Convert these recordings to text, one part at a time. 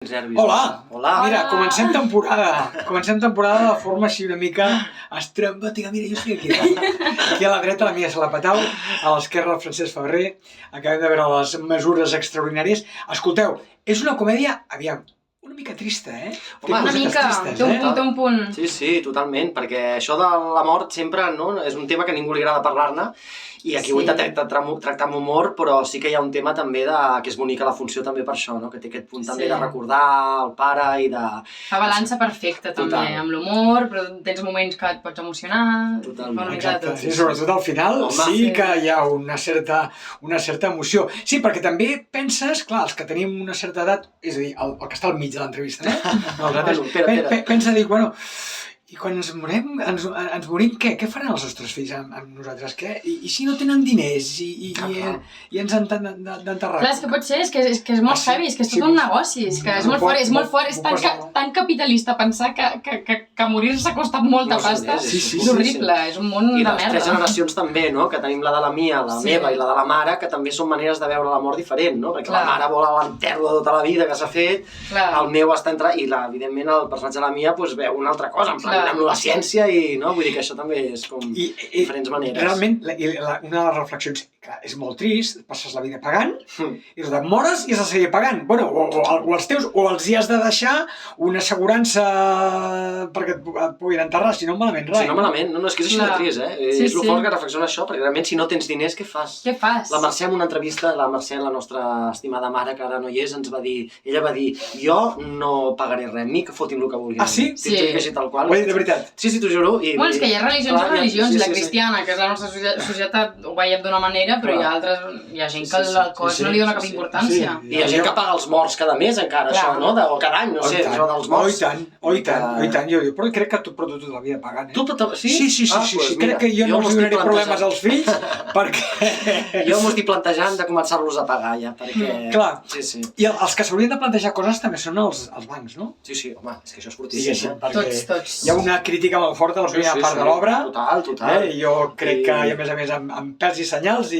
Hola! Mira, comencem temporada de forma així una mica estrambòtica. Mira, jo estic aquí a la dreta, la Mia Salapatau, a l'esquerra el Francesc Febrer. Acabem de veure les mesures extraordinàries. Escolteu, és una comèdia, aviam, una mica trista, eh? Home, una mica, té un punt. Sí, totalment, perquè això de la mort sempre és un tema que a ningú li agrada parlar-ne, i aquí ho he intentat tractar amb humor, però sí que hi ha un tema també que és bonica la funció també per això, que té aquest punt també de recordar el pare i de... Fa balança perfecta també, amb l'humor, però tens moments que et pots emocionar... Totalment. Exacte, sí, sobretot al final sí que hi ha una certa emoció. Sí, perquè també penses, clar, els que tenim una certa edat, és a dir, el que està al mig de l'entrevista, pensa dir, bueno... I quan ens morim, què faran els nostres fills amb nosaltres? I si no tenen diners i ens han d'enterrar? Clar, és que pot ser, és que és molt heavy, és que és tot un negoci, és que és molt fort, és tan capitalista pensar que morir-se costa molta pasta. És horrible, és un món de merda. I les tres generacions també, que tenim la de la Mia, la meva i la de la mare, que també són maneres de veure la mort diferent, perquè la mare vol l'enterro de tota la vida que s'ha fet, el meu està entrant, i evidentment el personatge de la Mia veu una altra cosa, en plan amb la ciència, i vull dir que això també és com diferents maneres. Realment, una de les reflexions, clar, és molt trist, passes la vida pagant, i et mores i has de seguir pagant. Bueno, o els teus, o els hi has de deixar una assegurança perquè et puguin enterrar, si no malament res. Si no malament, no, és que és així de trist, és el fort que reflexiona això, perquè realment si no tens diners, què fas? Què fas? La Mercè, en una entrevista, la nostra estimada mare, que ara no hi és, ella va dir, jo no pagaré res, mi que fotin el que vulguin. Ah, sí? Sí. Ho he dit de veritat. Sí, t'ho juro. Bueno, és que hi ha religions, i la cristiana, que és la nostra societat, ho veiem d'una manera, però hi ha altres, hi ha gent que al cos no li dona cap importància. I hi ha gent que paga els morts cada mes encara, això, no? O cada any, no sé, això dels morts. Oh, i tant, jo crec que tu tota la vida pagant, eh? Tu, sí? Sí, crec que jo no els donaré problemes als fills, perquè... Jo m'ho estic plantejant de començar-los a pagar, ja, perquè... Clar, sí. I els que s'haurien de plantejar coses també són els bancs, no? Sí, home, és que això és fortíssim. Tots. Hi ha una crítica molt forta a la primera part de l'obra. Total. Jo crec que, a més, amb pèls i senyals i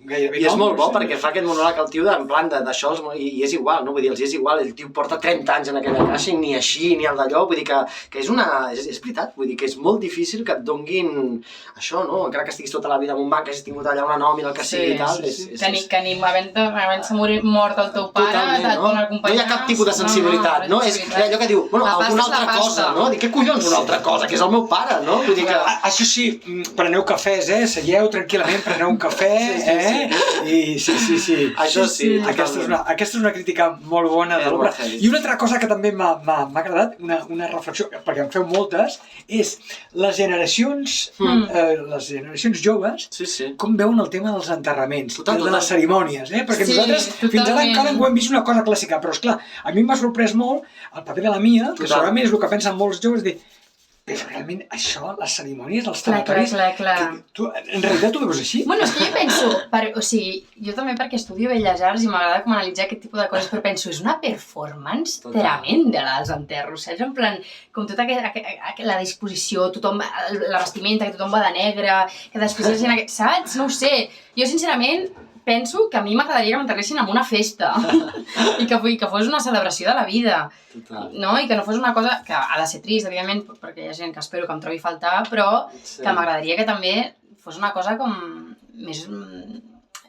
gairebé... I és molt bo perquè fa aquest monòleg al tio en plan d'això, i és igual, no? Vull dir, els és igual, el tio porta 30 anys en aquella caixa i ni així ni el d'allò, vull dir que és veritat, vull dir que és molt difícil que et donguin això, no? Encara que estiguis tota la vida en un banc, que hagis tingut allà una nòmina, el que sigui i tal... Que ni havent-se mort el teu pare et dona acompanyar... No hi ha cap tipus de sensibilitat, no? És allò que diu, bueno, alguna altra cosa, no? Dic, què collons una altra cosa? Que és el meu pare, no? Vull dir que... Això sí, preneu cafès, seguieu tranquil·lament, preneu un cafè, I sí. Això sí. Aquesta és una crítica molt bona de l'obra. I una altra cosa que també m'ha agradat, una reflexió, perquè en feu moltes, és les generacions joves, com veuen el tema dels enterraments, de les cerimònies, perquè nosaltres fins ara encara ho hem vist una cosa clàssica, però esclar, a mi m'ha sorprès molt el paper de la Mia, que segurament és el que pensen molts joves, dir, però realment això, les cerimònies, els tanatoris, en realitat tu ho veus així? Bueno, és que jo penso, jo també perquè estudio Belles Arts i m'agrada com analitzar aquest tipus de coses, però penso, és una performance tremenda dels enterros, saps? En plan, com tota la disposició, la vestimenta, que tothom va de negre, que després la gent, saps? No ho sé, jo sincerament penso que a mi m'agradaria que m'enterressin en una festa i que fos una celebració de la vida, no? I que no fos una cosa que ha de ser trist, evidentment, perquè hi ha gent que espero que em trobi a faltar, però que m'agradaria que també fos una cosa com més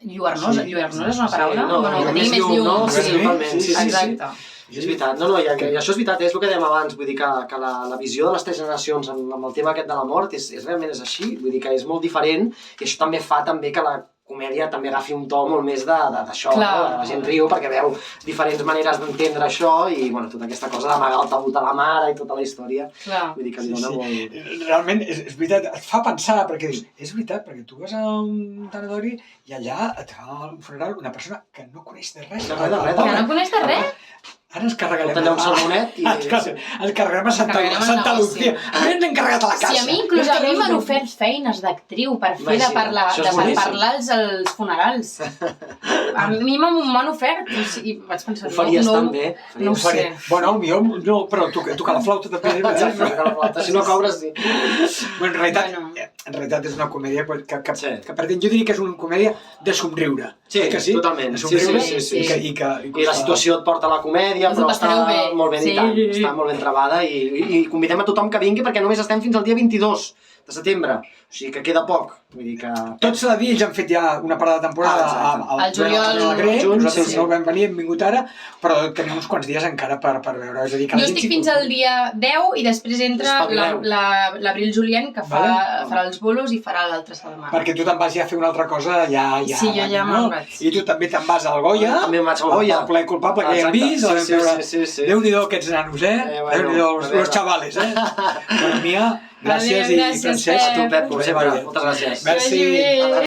lluernosa. Lluernosa és una paraula? Bueno, que tingui més llum. Sí. Exacte. És veritat, i això és veritat, és el que dèiem abans, vull dir que la visió de les tres generacions amb el tema aquest de la mort realment és així, vull dir que és molt diferent, i això també fa que la comèdia també agafi un to molt més d'això, la gent riu perquè veu diferents maneres d'entendre això i tota aquesta cosa d'amagar el tabú de la mare i tota la història, vull dir que li dona molt... Realment, és veritat, et fa pensar, perquè dius, és veritat, perquè tu vas a un tanatori i allà et fa un funeral una persona que no coneix de res. Que no coneix de res? Ara ens carregarem un salmonet i... Ens carregarem a Santa Lucía. A mi ens hem carregat a la casa. Sí, a mi inclús m'han ofert feines d'actriu per parlar als funerals. A mi m'han ofert i vaig pensar... Ho faries també? No ho sé. Bueno, no, però tocar la flauta també. Si no cobres, sí. En realitat, en realitat és una comèdia Sí. que pretén, jo diria que és una comèdia de somriure. Sí, que sí? totalment. De somriure, Sí. I I la situació et porta a la comèdia, Us ho però està passareu bé. molt ben, i tant, està molt ben trebada i convidem a tothom que vingui perquè només estem fins al dia 22 de setembre, o sigui que queda poc. Vull dir que... Tots s'ha de dir, ells han fet ja una part de temporada Al juliol, al grec, nosaltres sí. no vam venir, hem vingut ara, però tenim uns quants dies encara per veure. És a dir, que Jo estic fins al dia 10 i després entra l'Abril Julien, que farà els bolos i farà l'altra setmana. Perquè tu te'n vas ja a fer una altra cosa, Sí, jo ja me'n vaig. I tu també te'n vas al Goya, També em vaig al Goya. el plaer culpable que ja hem vist, el vam veure. Sí. Déu-n'hi-do aquests nanos, Déu-n'hi-do los chavales, Bueno, Mia, gràcies i Gràcies, Francesc. A tu, Pep, com sempre. Moltes gràcies. Merci.